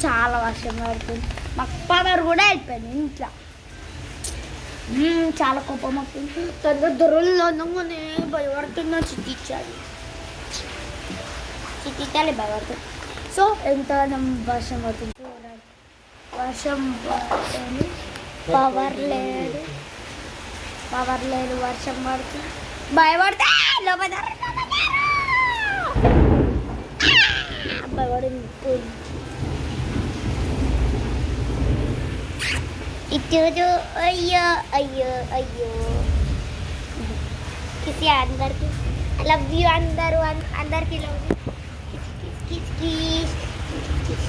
చాలా వర్షం పడుతుంది. మాకు పవర్ కూడా అయిపోయింది ఇంట్లో. చాలా కోపం వస్తుంది. దొరలు అనగానే భయపడుతున్నా. చిట్టించాలి భయపడుతుంది. సో ఎంత వర్షం పడుతుంది చూడండి. వర్షం పడుతుంది, పవర్ లేదు, వర్షం పడుతుంది, భయపడితే భయపడింది. ఇటు అయ్యో అయ్యో అయ్యో. కిసి అందరికి లవ్ యూ. అందరికి love you. Kiss kiss kiss.